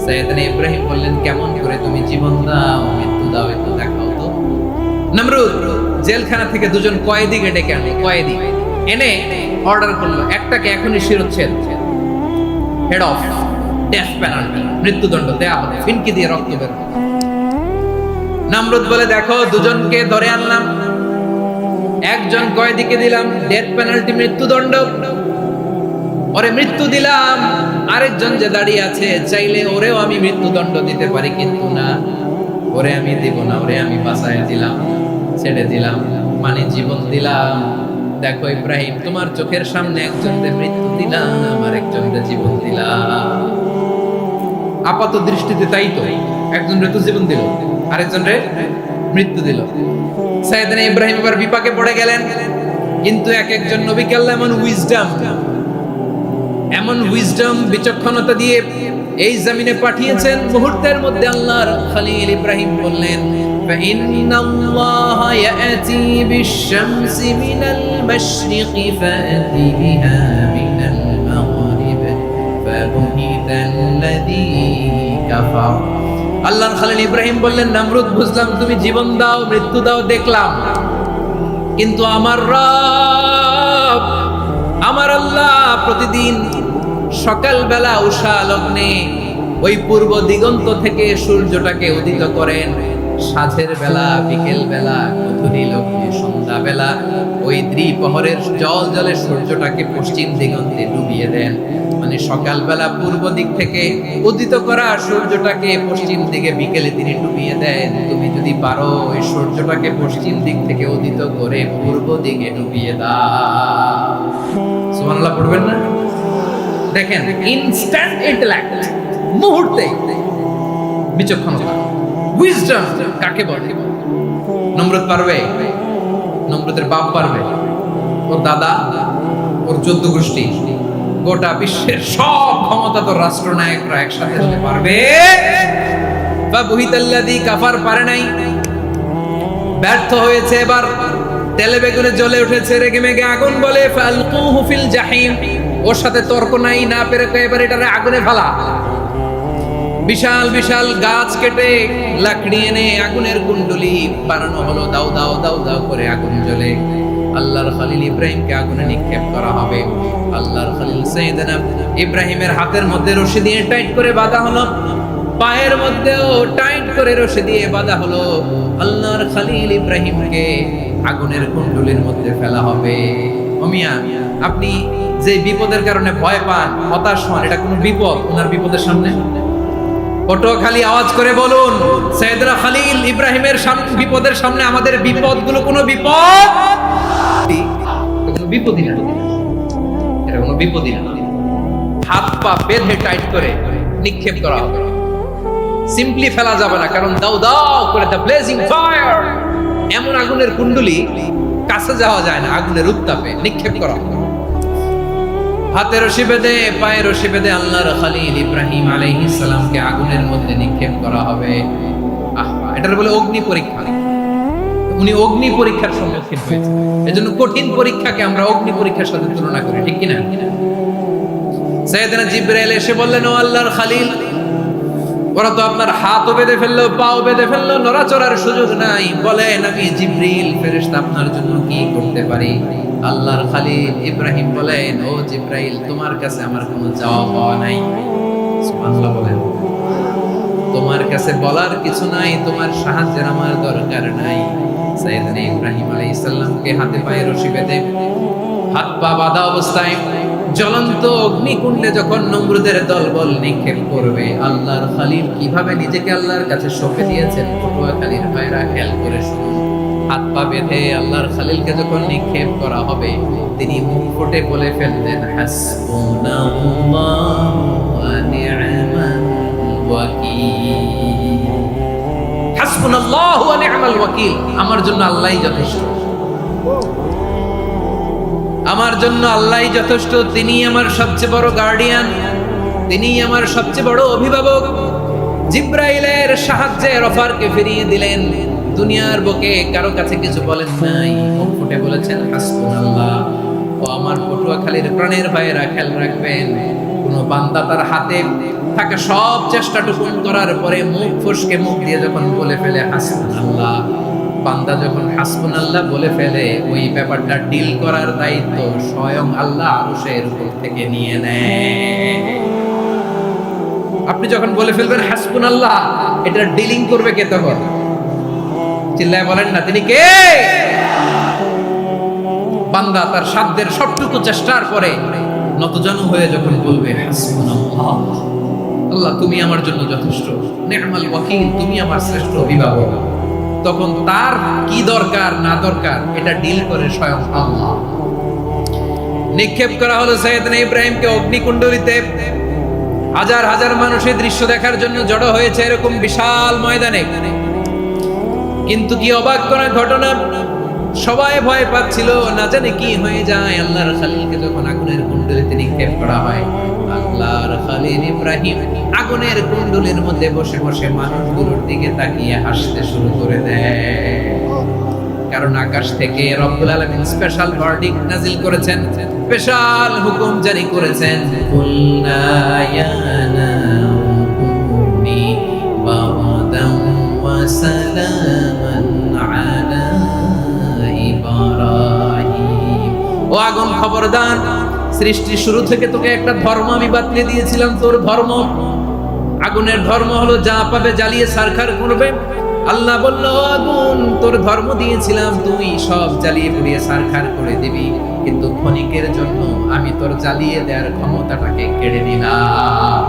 S1: সাইয়েদনা ইব্রাহিম বললেন, কেমন করে তুমি জীবন দাও, মৃত্যু দাও, একটু দেখাও তো। নমরুদ জেলখানা থেকে দুজন কয়েদিকে ডেকে আনলো। কয়েদি এনে অর্ডার করলো, একটাকে এখনই শিরোচ্ছেদ, হেড অফ, ডেথ পেনাল্টি, মৃত্যুদণ্ড দেয়া হবে, ফিনকি দিয়ে রক্ত বের হবে। নমরুদ বলে, দেখো দুজনকে ধরে আনলাম, একজন কয়েদিকে দিলাম ডেথ পেনাল্টি, মৃত্যুদণ্ড, ওরে মৃত্যু দিলাম। আরেকজন যে দাঁড়িয়ে আছে, চাইলে ওরেও আমি মৃত্যুদণ্ড দিতে পারি, কিন্তু না, ওরে আমি দিব না, ওরে আমি বাঁচায় দিলাম, ছেড়ে দিলাম, মানে জীবন দিলাম। দেখো ইব্রাহিম, তোমার চোখের সামনে একজনকে মৃত্যু দিলাম, আর একজনকে জীবন দিলাম। আপাত দৃষ্টিতে তাই তো, একজনরে তো জীবন দিল, আরেকজনরে মৃত্যু দিল। সাইয়েদনা ইব্রাহিম এবার বিপাকে পড়ে গেলেন। কিন্তু এক একজন নবীকে আল্লাহ এমন উইজডম বিচক্ষণতা দিয়ে এই জমিনে পাঠিয়েছেন, মুহূর্তের মধ্যে আল্লাহর খলিল ইব্রাহিম বললেন, ফাইন্নাল্লাহা ইয়াতি বিশ-শামসি মিনাল মাশরিকি ফাতি বিহা মিনাল মাগরিব ফাবুহিতাল্লাযী কাফার। আল্লাহর খলিল ইব্রাহিম বললেন, নমরুদ বুঝলাম তুমি জীবন দাও, মৃত্যু দাও, দেখলাম, কিন্তু আমার রব, আমার আল্লাহ প্রতিদিন সকালবেলা উষা লগ্নে ওই পূর্ব দিগন্ত থেকে সূর্যটাকে উদিত করেন, সাঁঝের বেলা, বিকেল বেলা, গধূলি লগ্নে, সন্ধ্যা বেলা ওই দ্বিপ্রহরের জল জলে সূর্যটাকে পশ্চিম দিগন্তে ডুবিয়ে দেন। মানে সকালবেলা পূর্ব দিক থেকে উদিত করা সূর্যটাকে পশ্চিম দিকে বিকেলে তিনি ডুবিয়ে দেন। তুমি যদি পারো ওই সূর্যটাকে পশ্চিম দিক থেকে উদিত করে পূর্ব দিকে ডুবিয়ে দাও। সুবহানাল্লাহ পড়বেন না? দেখেন, ইনস্ট্যান্ট ইন্টেলেক্ট, মুহূর্তে বিচক্ষণতা, উইজডম কাকে বলে? নমরুদ পারবে? নমরুদের বাপ পারবে? ওর দাদা, ওর 14 গোষ্ঠী, গোটা বিশ্বের সব ক্ষমতা তো রাষ্ট্রনায়করা একসাথে হতে পারবে? বা বুহিতাল্লাযী কাফার পারে নাই, ব্যর্থ হয়েছে। এবার তেলে বেগুনে জ্বলে উঠেছে, রেগে মেগে আগুন বলে ফালকুহু ফিল জাহিম। ওর সাথে তর্ক নাই, না পেরে এবার এটারে আগুনে ফেলা। বিশাল বিশাল গাছ কেটে লাকড়ি এনে আগুনের কুণ্ডলি বানানো হলো, দাও দাও দাও দাও করে আগুন জ্বলে। আল্লাহর খলিল ইব্রাহিমকে আগুনে নিক্ষেপ করা হবে। আল্লাহর খলিল সাইয়েদনা ইব্রাহিমের হাতের মধ্যে রশি দিয়ে টাইট করে বাঁধা হলো, পায়ের মধ্যেও টাইট করে রশি দিয়ে বাঁধা হলো। আল্লাহর খলিল ইব্রাহিমকে আগুনের কুণ্ডলির মধ্যে ফেলা হবে। ওমিয়া, আপনি যে বিপদের কারণে ভয় পান, হতাশ হন, এটা কোনো বিপদ ওনার বিপদের সামনে? পটুয়াখালী আওয়াজ করে বলুন, সাইয়েদনা খলিল ইব্রাহিমের বিপদের সামনে আমাদের বিপদগুলো কোনো বিপদ? কোনো বিপদই না, এটা কোনো বিপদই না। হাত পা বেঁধে টাইট করে নিক্ষেপ করা হবে, সিম্পলি ফেলা যাবে না, কারণ দাও দাও করে দ্য ব্লেজিং ফায়ার, এমন আগুনের কুণ্ডলি কাছে যাওয়া যায় না, আগুনের উত্তাপে নিক্ষেপ করা হবে। হাতে রশি বেঁধে, পায়ে রশি বেঁধে আল্লাহর খলিল ইব্রাহিম আলাইহিস সালামকে আগুনের মধ্যে নিক্ষেপ করা হবে। এটার বলে অগ্নি পরীক্ষা। উনি অগ্নি পরীক্ষার সম্মুখীন হয়েছে, এজন্য কঠিন পরীক্ষাকে আমরা অগ্নি পরীক্ষার সাথে তুলনা করি, ঠিক কিনা? সাইয়েদনা জিবরাইল এসে বললেন, ও আল্লাহর খলিল, ওরা তো আপনার হাতও বেঁধে ফেললো, পাও বেঁধে ফেললো, নড়াচড়ার সুযোগ নাই, বলেন আমি জিবরিল ফেরেশতা আপনার জন্য কি করতে পারি? আল্লাহর খলিল ইব্রাহিম বলেন, ও জিবরাইল, তোমার কাছে আমার কোনো চাওয়া পাওয়া নাই। সুবহানাল্লাহ বলেন, তোমার কাছে বলার কিছু নাই, তোমার সাহায্যের আমার দরকার নাই। সাইয়েদনা ইব্রাহিম আলাইহিস সালামকে হাতে পায়ে রশি বেঁধে, হাত পা বাঁধা অবস্থায় জ্বলন্ত অগ্নিকুণ্ডে যখন নমরুদের দলবল নিক্ষেপ করবে, আল্লাহর খলিল কিভাবে নিজেকে আল্লাহর কাছে সঁপে দিয়েছেন, পটুয়াখালীর ভাইরা খেয়াল করে শুনুন। হাত পা বেঁধে আল্লাহর খলিলকে যখন নিক্ষেপ করা হবে, তিনি মুখ ফুটে বলে ফেললেন, হাসবুনাল্লাহু ওয়া নি'মাল ওয়াকিল। হাসবুনাল্লাহু ওয়া নি'মাল ওয়াকিল, আমার জন্য আল্লাহই যথেষ্ট, আমার জন্য আল্লাহই যথেষ্ট। তিনি আমার সবচেয়ে বড় গার্ডিয়ান, তিনি আমার সবচেয়ে বড় অভিভাবক। জিবরাইলের সাহায্যে অফারকে ফিরিয়ে দিলেন, দুনিয়ার বুকে কারো কাছে কিছু বলেন নাই, মুখ ফুটে বলেছেন হাসবুনাল্লাহ। ও আমার পটুয়াখালীর প্রাণের ভাইয়েরা, খেয়াল রাখবেন, কোন বান্দা তার হাতে থাকা সব চেষ্টাটুকু করার পরে মুখ ফসকে মুখ দিয়ে যখন বলে ফেলে হাসবুনাল্লাহ, বান্দা যখন হাসবুনাল্লাহ বলে ফেলে, ওই ব্যাপারটা ডিল করার দায়িত্ব স্বয়ং আল্লাহ আরশের উপর থেকে নিয়ে নেয়। আপনি যখন বলে ফেলবেন হাসবুনাল্লাহ, এটা ডিলিং করবে কে তখন? চিল্লায় বলেন না, তিনি কে? বান্দা তার সাধ্যের সবটুকু চেষ্টার পরে নতজানু হয়ে যখন বলবে হাসবুনাল্লাহ, আল্লাহ তুমি আমার জন্য যথেষ্ট, নি'মাল ওয়াকিল, তুমি আমার শ্রেষ্ঠ অভিভাবক, তখন তার কি দরকার না দরকার এটা ডিল করে স্বয়ং আল্লাহ। নিক্ষেপ করা হলো সাইয়েদনা ইব্রাহিমকে অগ্নিকুণ্ডলিতে। হাজার হাজার মানুষের দৃশ্য দেখার জন্য জড়ো হয়েছে এরকম বিশাল ময়দানে। কিন্তু কি অবাক করা ঘটনা, সবাই ভয় পাচ্ছিল, না জানে কি হয়ে যায়। আল্লাহর খলিলকে যখন আগুনের কুণ্ডলিতে নিক্ষেপ করা হয়, আল্লাহর খলিল ইব্রাহিম আগুনের কুণ্ডলির মধ্যে বসে বসে মানুষগুলোর দিকে তাকিয়ে হাসতে শুরু করে দেয়। কারণ আকাশ থেকে রব্বুল আলামিন স্পেশাল ভার্ডিক্ট নাজিল করেছেন, স্পেশাল হুকুম জারি করেছেন, কুল্লা ইয়া নারুকুনি বারদান ওয়া সালামান আলা ইব্রাহিম। ও আগুন, খবরদার, সৃষ্টির শুরু থেকে তোকে একটা ধর্ম আমি বাতলে দিয়েছিলাম, তোর ধর্ম, আগুনের ধর্ম হলো যা পাবে জ্বালিয়ে সারখার করবে। আল্লাহ বলল, আগুন তোর ধর্ম দিয়েছিলাম, তুই সব জ্বালিয়ে পুড়িয়ে ছারখার করে দিবি, কিন্তু ক্ষণিকের জন্য আমি তোর জ্বালিয়ে দেওয়ার ক্ষমতাটাকে কেড়ে নিলাম,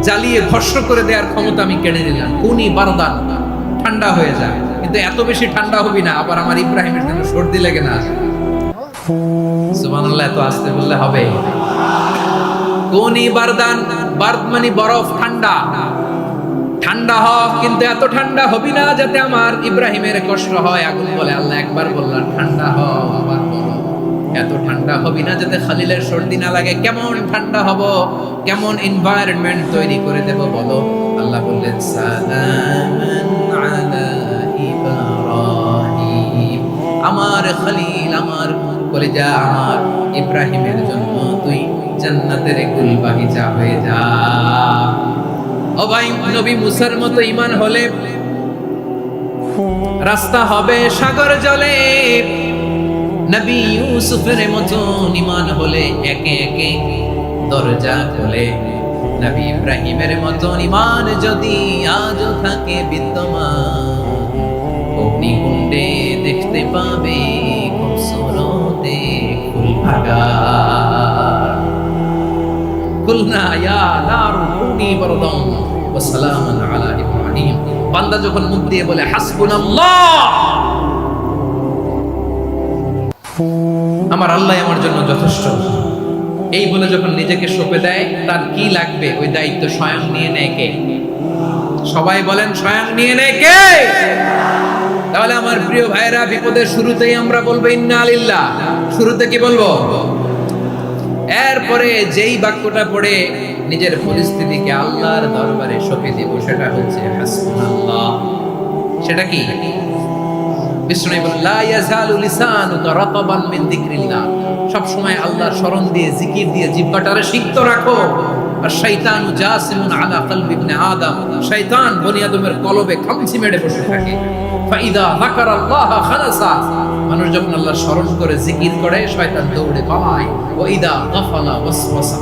S1: জ্বালিয়ে ভস্ম করে দেওয়ার ক্ষমতা আমি কেড়ে নিলাম। কুনি বারদান, ঠান্ডা হয়ে যায়, কিন্তু এত বেশি ঠান্ডা হবি না আবার আমার ইব্রাহিমের জন্য সর্দি লেগে না। সুবহানাল্লাহ, এত আস্তে বললে হবে? কুনি বারদান, বারদ মানে বরফ, ঠান্ডা। ঠান্ডা হোক, কিন্তু এত ঠান্ডা হবি না যাতে আমার ইব্রাহিমের কষ্ট হয়। আগুন বলে, আল্লাহ একবার বললাম ঠান্ডা হও, আবার বলো এত ঠান্ডা হবি না যাতে খালিলের সর্দি না লাগে। কেমন ঠান্ডা হব, কেমন এনভায়রনমেন্ট তৈরি করে দেব বলো? আল্লাহ বললেন, সালামান আলা ইব্রাহিম, আমার খলিল, আমার কলিজা, আমার ইব্রাহিমের জন্য তুই জান্নাতের গুলবাগিচা হয়ে যা। ও ভাই, নবী মুসার মতো ঈমান হলে রাস্তা হবে সাগর জলে, নবী ইউসুফের মতো ঈমান হলে একে একে দরজা খোলে। নবী ইব্রাহিমের মতো ঈমান যদি আজও থাকে বিদ্যমান, অগ্নিকুণ্ডে দেখতে পাবে খুবসুরতে ফুলবাগান। কুলনা ইয়া নারু কুনি বারদান ওয়া সালামান আলা ইব্রাহিম। বান্দা যখন মুখ দিয়ে বলে হাসবুনাল্লাহ, আমার আল্লাহ আমার জন্য যথেষ্ট, এই বলে যখন নিজেকে সঁপে দেয়, তার কি লাগবে ওই দায়িত্ব স্বয়ং নিয়ে নেয় কে? সবাই বলেন, স্বয়ং নিয়ে নেয় কে? তাহলে আমার প্রিয় ভাইরা, বিপদের শুরুতেই আমরা বলবো ইন্না লিল্লাহ। শুরুতে কি বলবো? এরপরে যেই বাক্যটা পড়ে নিজের পরিস্থিতিকে আল্লাহর দরবারে সঁপে দিব, সেটা হচ্ছে হাসবুনাল্লাহ। সেটা কি? বিষ্ণু বলেন, লা ইয়াজালু লিসানুকা রাতাবান মিন যিকরিল্লাহ। সব সময় আল্লাহর স্মরণ দিয়ে, জিকির দিয়ে জিহ্বাটারে সিক্ত রাখো। আর শয়তানু জাসিমুন আলা কলবি ইবনে আদম, শয়তান বনি আদমের কলবে খামচি মেরে বসে থাকে। ফাইদা যাকারাল্লাহ খালাসা, মানুষ যখন আল্লাহর স্মরণ করে জিকির করে, শয়তান দৌড়ে পালায়। ওয়া ইদা গাফালা ওয়াসওয়াসা,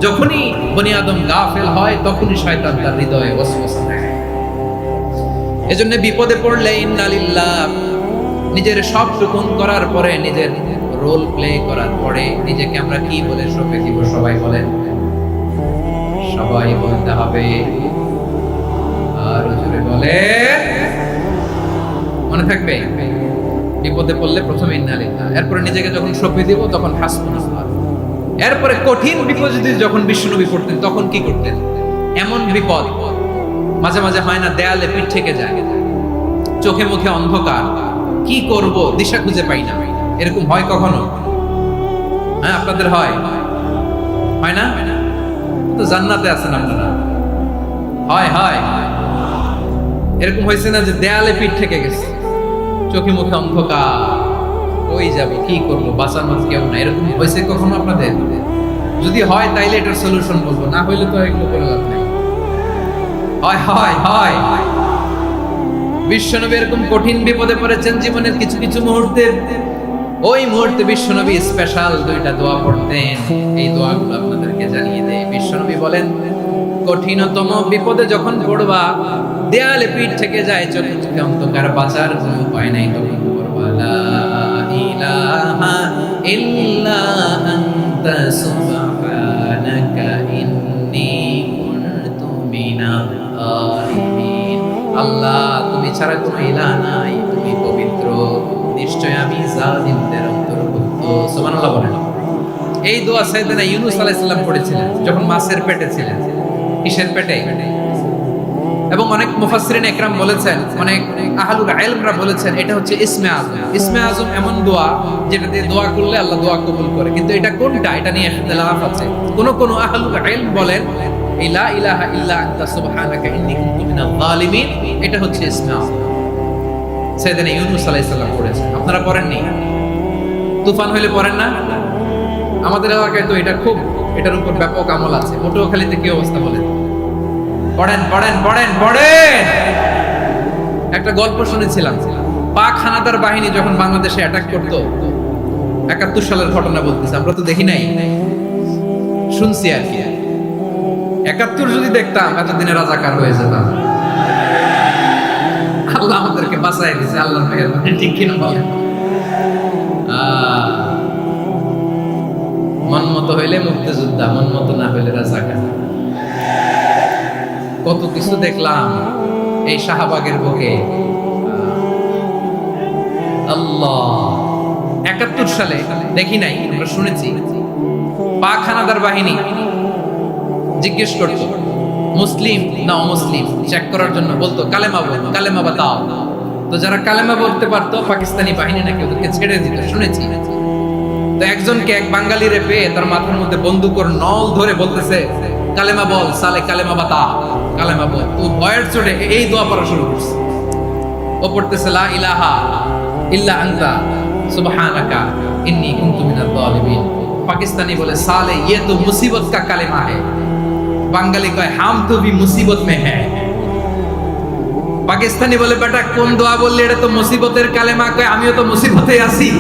S1: যখনই বনি আদম গাফেল হয়, তখনই শয়তান তার হৃদয়ে ওয়াসওয়াসা দেয়। এজন্য বিপদে পড়লে ইন্না লিল্লাহ, নিজের সব টুকুন করার পরে, নিজের রোল প্লে করার পরে নিজেকে আমরা কি বলে সঁপে দিব? সবাই বলেন, সবাই বলতে হবে। আর জোরে বলে, মনে থাকবে? বিপদে পড়লে প্রথমে ইন্না লিল্লাহ, এরপরে নিজেকে যখন সঁপে দিব তখন হাসবুনাল্লাহ। এরপরে কঠিন বিপদ যদি যখন বিশ্বনবী পড়তেন, তখন কি করতেন? এমন বিপদ মাঝে মাঝে হয় না, দেয়ালে পিঠ থেকে যায়, চোখে মুখে অন্ধকার, কি করব দিশা খুঁজে পাই না, এরকম হয় কখনো? হ্যাঁ, আপনাদের হয়? হয় না? তো জান্নাতে আছেন আপনারা। হয় হয় এরকম হয়েছে না যে দেয়ালে পিঠ থেকে গেছে, চোখে মুখে অন্ধকার, ওই যাব, কি করব, বাঁচানোর কেউ না, এরকম হয়েছে কখনো আপনাদের? যদি হয় তাইলে এটার সলিউশন বলবো, না হইলে তো এগুলো করে লাভ নাই। হয় হয় হয় বিশ্বনবী এরকম কঠিন বিপদে পড়েছেন জীবনের কিছু কিছু মুহূর্তে। ওই মুহূর্তে বিশ্বনবী স্পেশাল দুইটা দোয়া পড়তেন। এই দোয়াগুলো আপনাদেরকে জানিয়ে দেয়। বিশ্বনবী বলেন, কঠিনতম বিপদে যখন পড়বা, দেয়ালে পিঠ থেকে যায়, চোখে চোখে অন্ধকার, বাঁচার কোনো উপায় নাই, তখন পড়বা লা ইলাহা ইল্লা আনতা সুবহানাকা ইন্নী কুনতু মিনাল যালিমিন। আল্লাহ, তুমি ছাড়া কোনো ইলাহ নাই, তুমি পবিত্র, নিশ্চয় আমি জালিমদের অন্তর্ভুক্ত। সুবহানাল্লাহ বলেন। এই দোয়া সাইয়েদনা ইউনূস আলাইহিস সালাম পড়েছিলেন যখন মাছের পেটে ছিলেন। কিসের পেটে? এবং অনেক মুফাসসিরিন ইকরাম বলেছেন, অনেক আহলুল ইলমরা বলেছেন, এটা হচ্ছে ইসমে আযম। ইসমে আযম এমন দোয়া যেটা দিয়ে দোয়া করলে আল্লাহ দোয়া কবুল করে, কিন্তু এটা কোনটা, এটা নিয়ে ইখতিলাফ আছে। কোন আহলুল ইলম বলেন লা ইলাহা ইল্লা আনতা সুবহানাকা ইন্নী কুনতু মিনাল যালিমিন, এটা হচ্ছে ইসমে আযম। সাইয়েদনা ইউনূস আলাইহিস সালাম পড়েছেন। আপনারা পড়েননি? তুফান হইলে পড়েন না? আমাদের এলাকায় তো এটা খুব, এটার উপর ব্যাপক আমল আছে। পটুয়াখালীতে কি অবস্থা বলেন? পড়েন পড়েন পড়েন পড়েন। একটা গল্প শুনেছিলাম, পাক হানাদার বাহিনী যখন বাংলাদেশে অ্যাটাক করত, ৭১ সালের ঘটনা বলতেছে, আমরা তো দেখি নাই, শুনছি আর কি। ৭১ যদি দেখতাম, এতদিনে রাজাকার হয়ে যেতাম। আমাদেরকে বাঁচাই দিয়েছে আল্লাহর মেহেরবানি, ঠিক কিনা বলেন? মন মতো হইলে মুক্তিযোদ্ধা, মন মতো না হইলে রাজাকার। কত কিছু দেখলাম এই শাহবাগের বুকে। আল্লাহ, 71 সালে দেখি নাই, আমরা শুনেছি পাক হানাদার বাহিনী জিজ্ঞেস করতো মুসলিম না অমুসলিম চেক করার জন্য, বলতো কালেমা বল, কালেমা বাতাও। তো যারা কালেমা বলতে পারতো পাকিস্তানি বাহিনী নাকি ওদেরকে ছেড়ে দিত, শুনেছি। তো একজনকে, এক বাঙালিরে পেয়ে তার মাথার মধ্যে বন্দুকের নল ধরে বলতেছে কালেমা বল সালে, কালেমা বাতা, কালেমা বল। ও ভয়ের চোটে এই দোয়া পড়া শুরু করছে। ও পড়তেছে লা ইলাহা ইল্লা আনতা সুবহানাকা ইন্নী কুনতু মিনাজ জালিমিন। পাকিস্তানি বলে সালে ये तो मुसीबत का কালেমা है। বাঙালি কয় হাম তো ভি মুসিবত মে হ্যায়। পাকিস্তানি বলে বেটা কোন দোয়া বললি, এটা তো মুসিবতের কালেমা। কয় আমিও তো মুসিবতে আছি,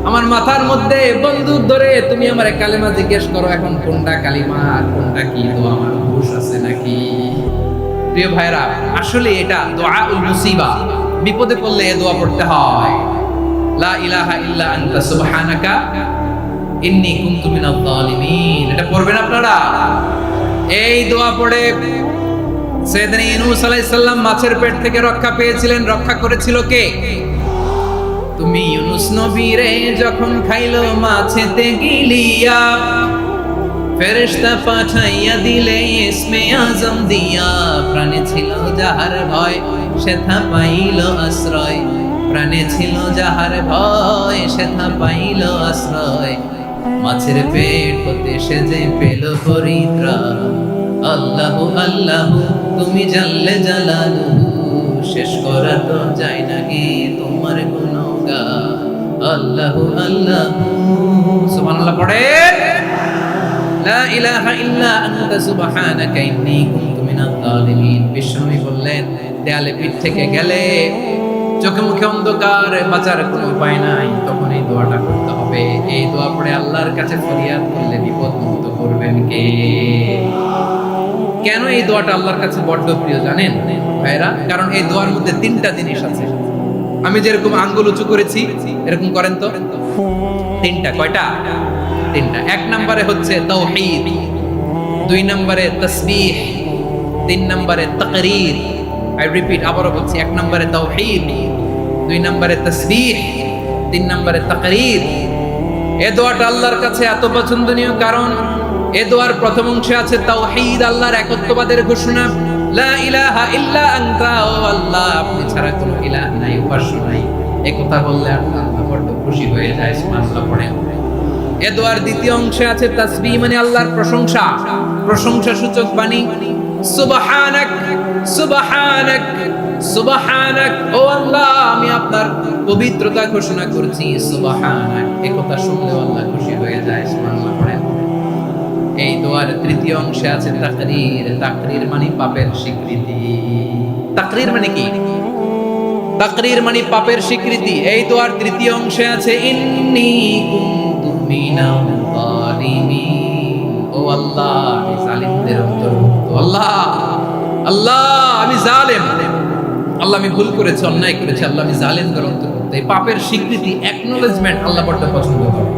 S1: আমার মাথার মধ্যে বন্দুক ধরে তুমি আমার কালেমা জিজ্ঞেস করো, এখন কোনটা কালিমা আর কোনটা কি দোয়া, আমার হুঁশ আছে নাকি? প্রিয় ভাইরা, আসলে এটা দুআউল মুসিবা, বিপদে পড়লে এই দোয়া পড়তে হয়। লা ইলাহা ইল্লা আনতা সুবহানাকা ইন্নী কুনতু মিনাজ জালিমিন। এটা পড়বেন আপনারা। এই দোয়া পড়ে সাইয়েদনা ইউনূস আলাইহিস সালাম মাছের পেট থেকে রক্ষা পেয়েছিলেন। রক্ষা করেছিল কে? তুমি ইউনূস নবীরে যখন খাইলো মাছেতে গিলিয়া, ফেরেশতা পাঠাইয়া দিলে ইসমে আজম দিয়া। প্রাণে ছিল যাহার ভয় সেথা পাইল আশ্রয়, প্রাণে ছিল যাহার ভয় সেথা পাইল আশ্রয়। মাছের পেট হতে সে যে পেল পরিত্রাণ। আল্লাহু আল্লাহু তুমি জাল্লে জালালুহু, শেষ করা তো যায় না গে তোমার গুণগান। আল্লাহু আল্লাহু সুবহানাল্লাহ পড়েন। লা ইলাহা ইল্লা আনতা সুবহানাকা ইন্নী কুনতু মিনাজ জালিমিন। বিষ্ণু বললেন দেয়ালে পিঠ থেকে গেলে, চোখে মুখে অন্ধকার, বাঁচার কোনো উপায় নাই, তখন এই দোয়াটা করতে হবে। এই দোয়া পড়ে আল্লাহর কাছে ফরিয়াদ করলে বিপদ মুক্ত করবেন কে? কেন এই দোয়াটা আল্লাহর কাছে বড্ড প্রিয় জানেন ভাইরা? কারণ এই দোয়ার মধ্যে 3টা জিনিস আছে। আমি যেরকম আঙ্গুল উঁচু করেছি এরকম করেন তো। 3টা। কয়টা? 3টা। 1 নম্বরে হচ্ছে তাওহীদ, 2 নম্বরে তাসবিহ, 3 নম্বরে তাকরীর। আই রিপিট, আবারও বলছি, 1 নম্বরে তাওহীদ, 2 নম্বরে তাসবিহ, 3 নম্বরে তাকরীর। এই দোয়াটা আল্লাহর কাছে এত পছন্দনীয় কারণ এই দোয়ার প্রথম অংশে আছে তাওহীদ, আল্লাহর একত্ববাদের ঘোষণা। লা ইলাহা ইল্লা আনতা, ও আল্লাহ আপনি ছাড়া কোনো ইলাহ নাই, উপাস্য নাই। এই কথা বললে আল্লাহ বড় খুশি হয়ে যায়। সুবহানাল্লাহ পড়েন। এই দোয়ার দ্বিতীয় অংশে আছে তাসবিহ, মানে আল্লাহর প্রশংসা, প্রশংসা সূচক বাণী। সুবহানাক সুবহানাক সুবহানাক, ও আল্লাহ আমি আপনার পবিত্রতা ঘোষণা করছি। সুবহানাক, এই কথা শুনলে আল্লাহ খুশি হয়ে যায়। সুবহানাল্লাহ পড়েন। এই দোয়ার তৃতীয় অংশে আছে তাকরীর। তাকরীর মানে পাপের স্বীকৃতি। তাকরীর মানে কি? তাকরীর মানে পাপের স্বীকৃতি। এই দোয়ার তৃতীয় অংশে আছে ইন্নী কুনতু মিনাজ জালিমিন, ও আল্লাহ আমি জালিমদের অন্তর্ভুক্ত। আল্লাহ আল্লাহ আমি জালেম, আল্লাহ আমি ভুল করেছি, অন্যায় করেছি, আল্লাহ আমি জালিমদের অন্তর্ভুক্ত। এই পাপের স্বীকৃতি, অ্যাকনোলেজমেন্ট আল্লাহ বড় পছন্দ করে।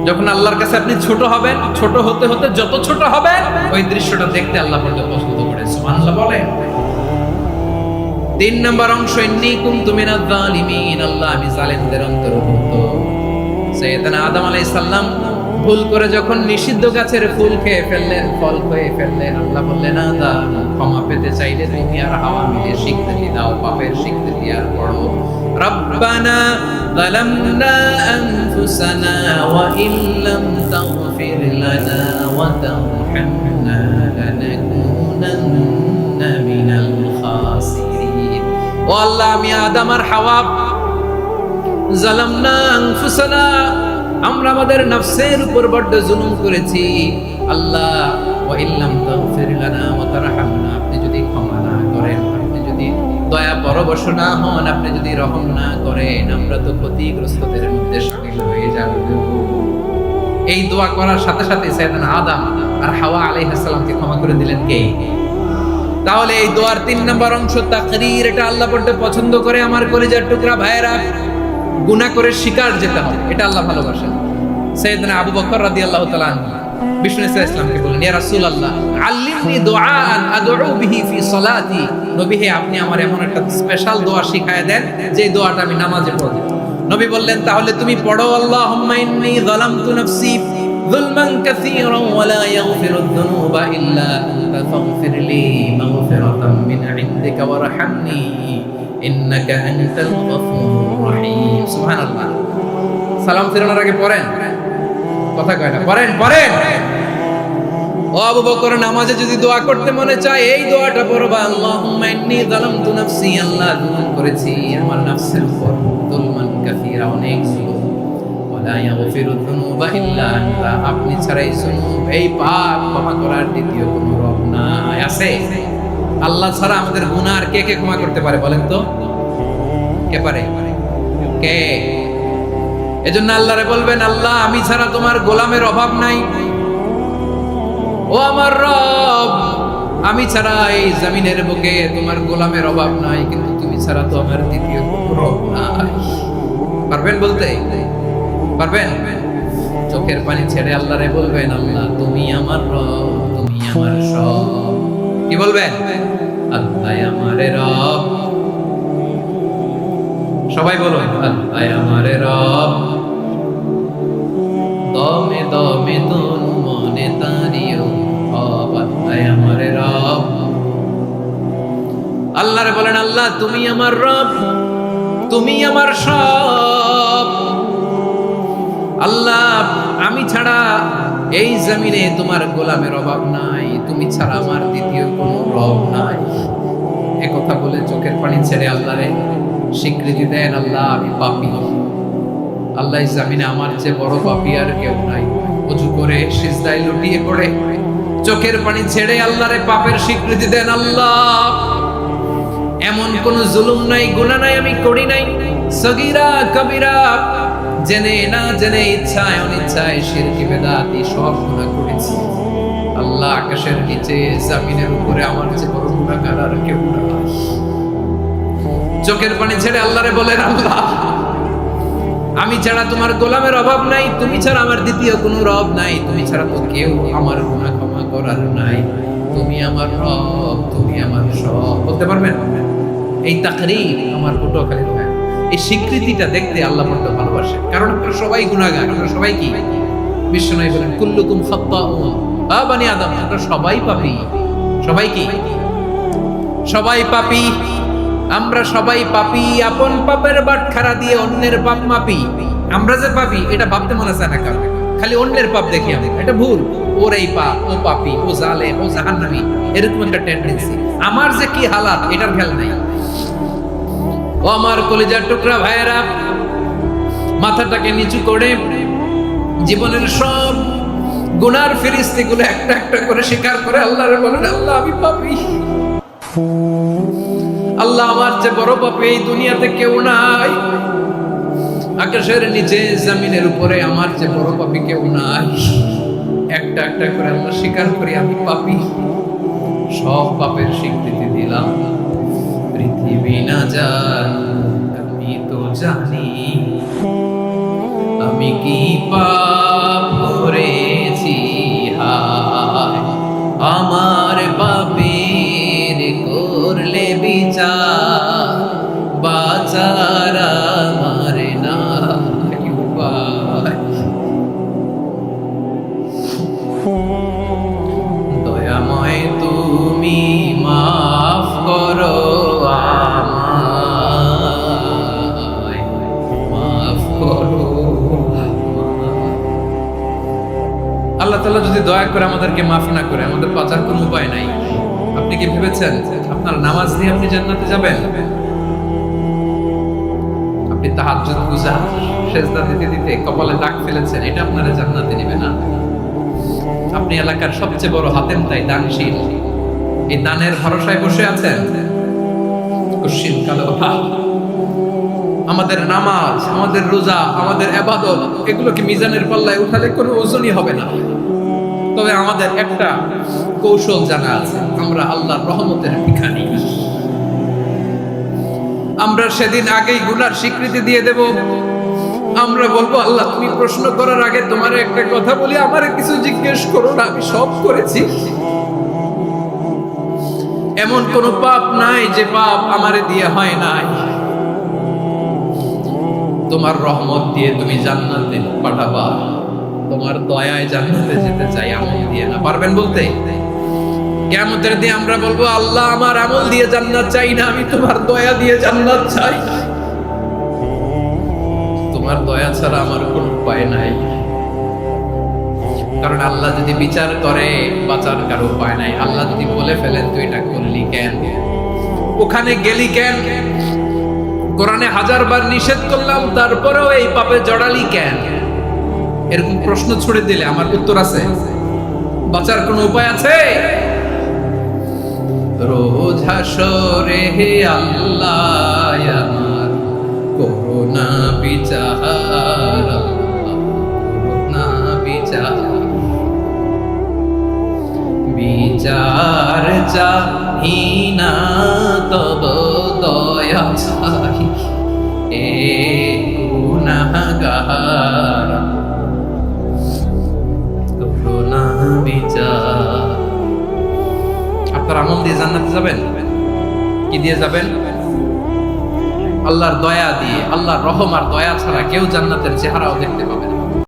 S1: যখন আল্লাহর কাছে আপনি ছোট হবেন, ছোট হতে হতে যত ছোট হবেন ওই দৃশ্যটা দেখতে আল্লাহ বড় পছন্দ করে। সুবহানাল্লাহ বলেন। 3 নম্বর অংশ ইন্নী কুনতু মিনাজ জালিমিন, আল্লাহ আমি জালেমদের অন্তর্ভুক্ত। সাইয়েদনা আদম আলাইহিস সালাম ভুল করে যখন নিষিদ্ধ গাছের ফুল খেয়ে ফেললেন, ফল খেয়ে ফেললেন, আল্লাহ বললেন আদম ক্ষমা পেতে চাইলে তুমি আর হাওয়া মিলে স্বীকৃতি দাও, পাপের স্বীকৃতি আর পড়ো। রব্বানা যালামনা আনফুসানা ওয়া ইল্লাম তাগফির লানা ওয়া তারহামনা লানাকুনান্না মিনাল খাসিরিন। ও আল্লাহ আমি আদম আর হাওয়া যালামনা আনফুসানা, আমরা আমাদের নফসের উপর বড় জুলুম করেছি। আল্লাহ ওয়া ইল্লাম তাগফির লানা ওয়া তারহামনা, আপনি যদি ক্ষমা না করেন, আপনি যদি দয়া পরবশ না হন, আপনি যদি রহম না করেন, আমরা তো ক্ষতিগ্রস্তদের মধ্যে শামিল হয়ে যাব। এই দোয়া করার সাথে সাথে সাইয়েদনা আদম আর হাওয়া আলাইহিস সালামকে ক্ষমা করে দিলেন কে? তাহলে এই দোয়ার 3 নম্বর অংশ তাকরীর, এটা আল্লাহ বড় পছন্দ করে। আমার কলিজার টুকরা ভাইয়েরা, গুনাহ করে শিকার যেতে হবে, এটা আল্লাহ ভালোবাসেন। সাইয়েদনা আবু বকর রাদিয়াল্লাহু তাআলা আনহু বিষ্ণু ইসলামকে বললেন, ইয়া রাসূলুল্লাহ আল্লিমনি দুআআন আদউ বিহি ফি সালাতি। নবী হে, আপনি আমার এমন একটা স্পেশাল দোয়া শিখায় দেন যে দোয়াটা আমি নামাজে পড়ব। নবী বললেন, তাহলে তুমি পড়ো, আল্লাহুম্মা ইন্নী যালামতু নাফসি যুলমান কাসীরান ওয়া লা ইয়াগফিরুদ যুনুবা ইল্লা আনতা ফাগফিরলি মাগফিরাতাম মিন ইনদিকা ওয়ারহামনি ইন্নাকা আনতাল গফুরুর রহিম। সুবহানাল্লাহ। সালাম ফিরানোর আগে পড়েন, কথা কয় না, পড়েন। ও আবু বকর, নামাজে যদি দোয়া করতে মনে চায় এই দোয়াটা পড়বা, আল্লাহুম্মা ইন্নী যালামতু নাফসি, আল্লাহ জুলুম করেছি আমার নফসের উপর, যুলমান কাসীরা, অনেক জুলুম, ওয়া লা ইয়াগফিরুদ যুনুবা ইল্লা আনতা, আপনি ছাড়া এই জুলুম, এই পাপ ক্ষমা করার দ্বিতীয় কোনো রব নাই। আছে? আল্লাহ ছাড়া আমাদের গুনাহ আর কে কে ক্ষমা করতে পারে বলেন তো? কে পারে? কে? এজন্য আল্লাহরে বলবেন, আল্লাহ আমি ছাড়া তোমার গোলামের অভাব নাই, ও আমার রব আমি ছাড়া এই জমিনের বুকে তোমার গোলামের অভাব নাই, কিন্তু তুমি ছাড়া তো আমার দ্বিতীয় কোনো রব নাই। পারবেন বলতে? পারবেন? চোখের পানি ছেড়ে আল্লাহরে বলবেন, আল্লাহ তুমি আমার রব, তুমি আমার সব। কি বলবেন? আল্লাহ আমারে রব। সবাই বলুন, আল্লাহ আমারে রব, দমে দমে তনু মনে তারিও রব, আল্লাহ আমারে রব। আল্লাহরে বলেন, আল্লাহ তুমি আমার রব, তুমি আমার সব। আল্লাহ আমি ছাড়া এই জমিনে তোমার গোলামের অভাব নাই, তুমি ছাড়া আমার দ্বিতীয় কোনো রব নাই। একথা বলে চোখের পানি ছেড়ে আল্লাহরে স্বীকৃতি দেন, আল্লাহ আমি পাপী, আল্লাহ জামিনে আমার চেয়ে বড় পাপী আর কেউ নাই। ওযু করে সিজদায় লুটিয়ে পড়ে চোখের পানি ছেড়ে আল্লাহরে পাপের স্বীকৃতি দেন, আল্লাহ এমন কোন জুলুম নাই, গুনাহ নাই আমি করি নাই, সগীরা কবিরা, জেনে না জেনে, ইচ্ছায় অনিচ্ছায়, শিরকি বেদাতি সব গুনাহ করেছি। আল্লাহ আকাশের নিচে জমিনের উপরে আমার চেয়ে বড় গুনাহগার আর কেউ নাই। চোখের পানি ছেড়ে আল্লাহরে বলেন, আল্লাহ আমি ছাড়া তোমার গোলামের অভাব নাই, তুমি ছাড়া আমার দ্বিতীয় কোনো রব নাই, তুমি ছাড়া তো কেউ আমার গুনাহ ক্ষমা করার নাই, তুমি আমার রব, তুমি আমার সব। বলতে পারবেন? এই তাকরীর আমার পটুয়াখালী ভাই, এই স্বীকৃতিটা দেখতে আল্লাহ বড় ভালোবাসে, কারণ আমরা সবাই গুনাহগার, আমরা সবাই কি? বিশ্বনবী বলেন, কুল্লুকুম খাত্তাউন, আ বানি আদম, আমরা সবাই পাপী। সবাই কি? সবাই পাপী। আমরা সবাই পাপী, আপন পাপের বাটখারা দিয়ে অন্যের পাপ মাপি। আমরা যে পাপী এটা ভাবতে মনে চায় না কারণ, খালি অন্যের পাপ দেখি আমরা, এটা ভুল। ওর এই পাপ, ও পাপী, ও জালেম, ও জাহান্নামী, এরকম একটা টেন্ডেন্সি। আমার যে কি হালাত এটার খেয়াল নাই। ও আমার কলিজার টুকরা ভাইয়েরা, মাথাটাকে নিচু করে জীবনের সব গুনার ফেরেশতাগুলো একটা একটা করে স্বীকার করে আল্লাহরে বলেন, আল্লাহ আমি পাপী, আল্লাহ আমার চেয়ে বড় পাপী এই দুনিয়াতে কেউ নাই, আকাশের নিচে জমিনের উপরে আমার চেয়ে বড় পাপী কেউ নাই। একটা একটা করে আল্লাহ স্বীকার করি আমি পাপী, সব পাপের স্বীকৃতি দিলাম। পৃথিবী না জান আমি তো জানি, আমি কি পাপ করেছি, হায় আমার পাপের করলে বিচার, বাঁচার আমার নাই উপায়। দয়াময় তুমি মাফ করো আমায়, মাফ করো। আল্লাহ তাআলা যদি দয়া করে আমাদেরকে মাফ না করে, আমাদের বাঁচার কোনো উপায় নাই। আপনি কি ভেবেছেন আপনার নামাজ দিয়ে আপনি জান্নাতে যাবেন? আপনি তাহাজ্জুদ গুজার, সেজদা দিতে দিতে কপালে দাগ ফেলেছেন, এটা আপনারা জান্নাতে নেবে না। আপনি এলাকার সবচেয়ে বড় হাতেম তাই দানশীল, এই দানের ভরসায় বসে আছেন, কুশিল কালো ভাব। আমাদের নামাজ, আমাদের রোজা, আমাদের ইবাদত, এগুলো কি মিজানের পাল্লায় উঠালে কোনো ওজনই হবে না। তবে আমাদের একটা কৌশল জানা আছে, আমরা আল্লাহর রহমতের ভিখারি। আমরা সেদিন আগেই গুনার স্বীকৃতি দিয়ে দেব। আমরা বলবো, আল্লাহ তুমি প্রশ্ন করার আগে তোমার একটা কথা বলি, আমারে কিছু জিজ্ঞেস করো না, আমি সব করেছি। এমন কোন পাপ নাই যে পাপ আমারে দিয়ে হয় নাই। তোমার রহমত দিয়ে তুমি জান্নাতে পাঠাবা, তোমার দয়ায় জান্নাতে যেতে চাই, আমল দিয়ে না। পারবেন বলতে? কিয়ামতের দিন আমরা বলবো, আল্লাহ আমার আমল দিয়ে জান্নাত চাই না, আমি তোমার দয়া দিয়ে জান্নাত চাই। তোমার দয়া ছাড়া আমার কোনো উপায় নাই। কারণ আল্লাহ যদি বিচার করে, বাঁচার কারো উপায় নাই। আল্লাহ যদি বলে ফেলেন তুই এটা করলি কেন, ওখানে গেলি কেন, কোরআনে 1000 বার নিষেধ করলাম তারপরেও এই পাপে জড়ালি কেন, এরকম প্রশ্ন ছুড়ে দিলে আমার উত্তর আছে? বাঁচার কোনো উপায় আছে? রোজ হাসরে হে আল্লাহ আমার করুণা বিচার, করুণা বিচার, বিচার চাহি না তব দয়া চাহি, এ গুনাহগার করুণা বিচার। আপনার আমল দিয়ে জান্নাতে যাবেন? কি দিয়ে যাবেন? আল্লাহর দয়া দিয়ে। আল্লাহর রহম আর দয়া ছাড়া কেউ জান্নাতের চেহারাও দেখতে পাবে না।